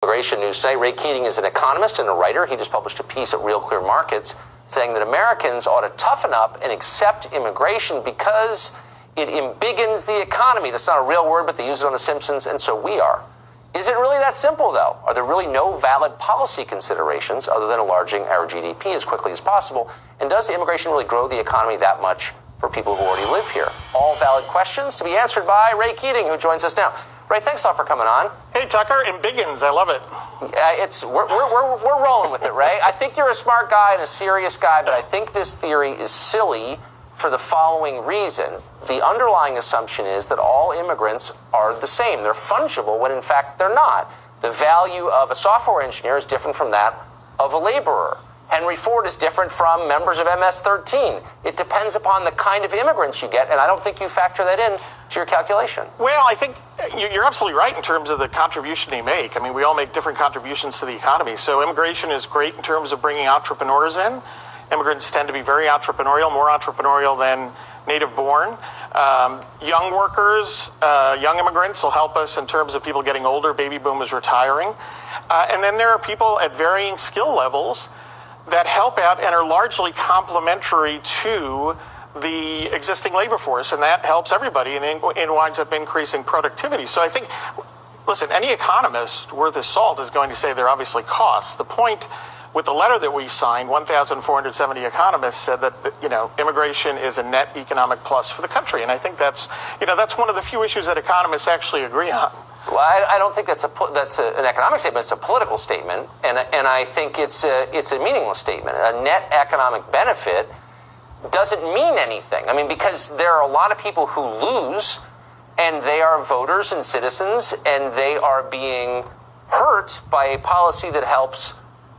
Immigration news today. Ray Keating is an economist and a writer. He just published a piece at Real Clear Markets saying that Americans ought to toughen up and accept immigration because it embiggens the economy. That's not a real word, but they use it on The Simpsons, and so we are. Is it really that simple, though? Are there really no valid policy considerations other than enlarging our GDP as quickly as possible? And does immigration really grow the economy that much for people who already live here? All valid questions to be answered by Ray Keating, who joins us now. Ray, thanks a lot for coming on. Hey, Tucker, embiggens, I love it. We're rolling with it, Ray. I think you're a smart guy and a serious guy, but I think this theory is silly for the following reason. The underlying assumption is that all immigrants are the same. They're fungible when in fact they're not. The value of a software engineer is different from that of a laborer. Henry Ford is different from members of MS-13. It depends upon the kind of immigrants you get, and I don't think you factor that in to your calculation. Well, I think you're absolutely right in terms of the contribution they make. I mean, we all make different contributions to the economy. So immigration is great in terms of bringing entrepreneurs in. Immigrants tend to be very entrepreneurial, more entrepreneurial than native-born. Young workers, young immigrants will help us in terms of people getting older, baby boomers retiring. And then there are people at varying skill levels that help out and are largely complementary to the existing labor force, and that helps everybody, and it winds up increasing productivity. So I think, listen, any economist worth his salt is going to say there are obviously costs. The point with the letter that we signed, 1,470 economists said that, immigration is a net economic plus for the country, and I think that's one of the few issues that economists actually agree on. Well, I don't think that's an economic statement. It's a political statement, and I think it's a meaningless statement. A net economic benefit doesn't mean anything. I mean, because there are a lot of people who lose, and they are voters and citizens, and they are being hurt by a policy that helps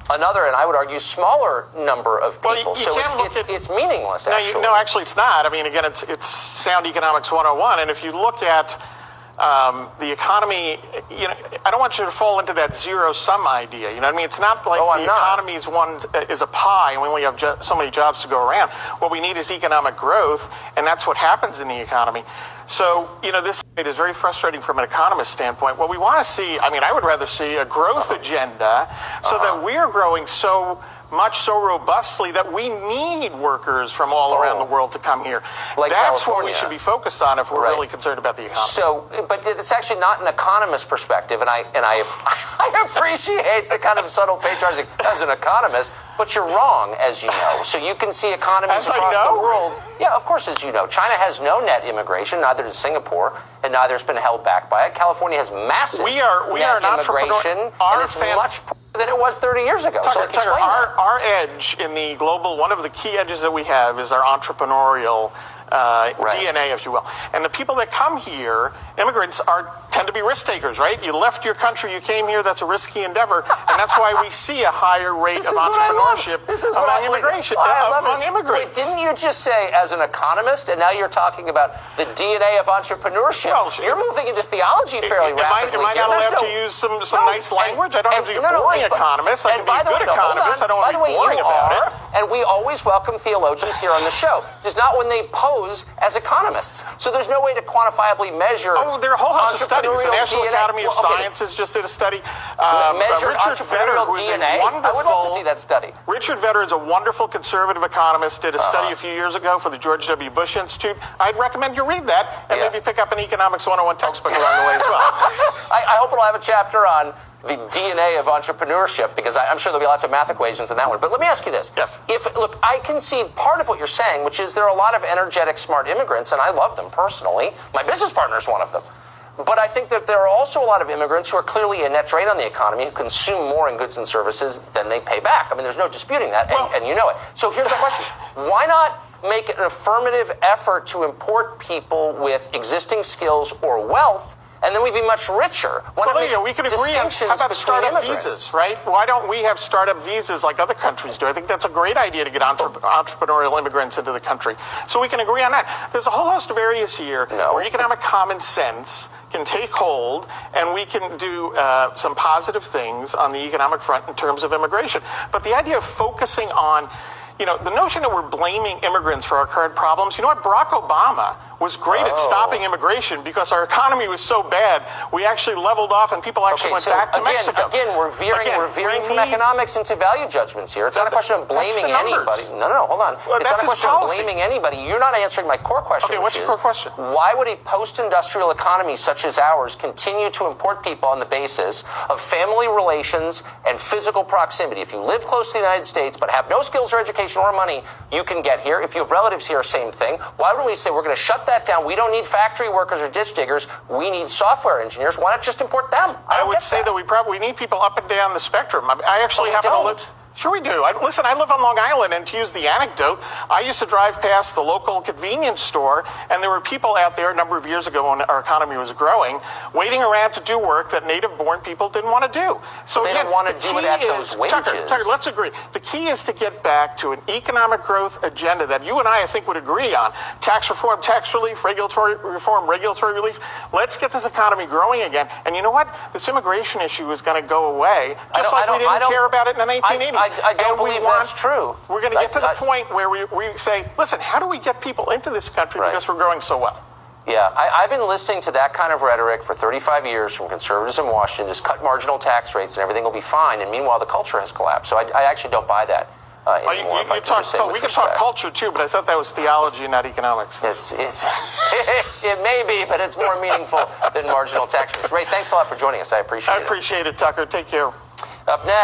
another, and I would argue, smaller number of people. Well, it's meaningless, actually. No, actually it's not. I mean, again, it's sound economics 101, and if you look at the economy, I don't want you to fall into that zero-sum idea. You know what I mean? It's not like the economy is a pie and we only have so many jobs to go around. What we need is economic growth, and that's what happens in the economy. So, this is very frustrating from an economist standpoint. What we want to see, I would rather see a growth agenda so that we're growing so robustly that we need workers from all around the world to come here. Like That's California. what we should be focused on if we're really concerned about the economy. So, but it's actually not an economist perspective, and I appreciate the kind of subtle patronizing as an economist, but you're wrong, as you know. So you can see economies across the world. Yeah, of course, as you know. China has no net immigration, neither does Singapore, and neither has been held back by it. California has massive we are net an immigration, and it's much than it was 30 years ago. Tucker, So explain that. Our edge in the global, one of the key edges that we have is our entrepreneurial DNA, if you will. And the people that come here, immigrants, tend to be risk takers, right? You left your country, you came here, that's a risky endeavor, and that's why we see a higher rate of entrepreneurship among immigrants. Wait, didn't you just say as an economist, and now you're talking about the DNA of entrepreneurship? Well, you're moving into theology fairly rapidly. Am I not allowed to use some nice language? I don't have to be a boring economist. I can be a good economist. I don't want to be boring about it. And we always welcome theologians here on the show. Just not when they pose as economists. So there's no way to quantifiably measure. Oh, there are a whole host of studies. The National DNA. Academy of Sciences just did a study. Richard Vedder, who is DNA. I would love to see that study. Richard Vedder is a wonderful conservative economist. Did a study a few years ago for the George W. Bush Institute. I'd recommend you read that and maybe pick up an Economics 101 textbook along the way as well. I hope it'll have a chapter on the DNA of entrepreneurship, because I'm sure there'll be lots of math equations in that one. But let me ask you this. Yes. Look, I concede part of what you're saying, which is there are a lot of energetic, smart immigrants, and I love them personally. My business partner is one of them. But I think that there are also a lot of immigrants who are clearly a net drain on the economy, who consume more in goods and services than they pay back. I mean, there's no disputing that, and you know it. So here's my question. Why not make an affirmative effort to import people with existing skills or wealth, and then we'd be much richer? We could agree on, how about startup visas, right? Why don't we have startup visas like other countries do? I think that's a great idea to get entrepreneurial immigrants into the country. So we can agree on that. There's a whole host of areas here where economic common sense can take hold, and we can do some positive things on the economic front in terms of immigration. But the idea of focusing on the notion that we're blaming immigrants for our current problems, you know what? Barack Obama was great at stopping immigration because our economy was so bad, we actually leveled off and people actually went back to Mexico. Again, we're veering from economics into value judgments here. It's not a question of blaming anybody. No, hold on. Well, it's not a question of blaming anybody. You're not answering my core question. Okay, what's your core question? Why would a post-industrial economy such as ours continue to import people on the basis of family relations and physical proximity? If you live close to the United States but have no skills or education or money, you can get here. If you have relatives here, same thing. Why don't we say we're going to shut that down? We don't need factory workers or ditch diggers. We need software engineers. Why not just import them? I would say that we need people up and down the spectrum. I actually happen to live. Sure we do. Listen, I live on Long Island, and to use the anecdote, I used to drive past the local convenience store, and there were people out there a number of years ago when our economy was growing, waiting around to do work that native-born people didn't want to do. So they don't want to do it at those wages. Tucker, let's agree. The key is to get back to an economic growth agenda that you and I think, would agree on. Tax reform, tax relief, regulatory reform, regulatory relief. Let's get this economy growing again. And you know what? This immigration issue is going to go away, just like we didn't care about it in the 1980s. I don't believe that's true. We're going to get to the point where we say, listen, how do we get people into this country because we're growing so well? Yeah, I've been listening to that kind of rhetoric for 35 years from conservatives in Washington. Just cut marginal tax rates and everything will be fine. And meanwhile, the culture has collapsed. So I actually don't buy that anymore. We can talk culture too, but I thought that was theology, not economics. It may be, but it's more meaningful than marginal tax rates. Ray, thanks a lot for joining us. I appreciate it. I appreciate it, Tucker. Take care. Up next.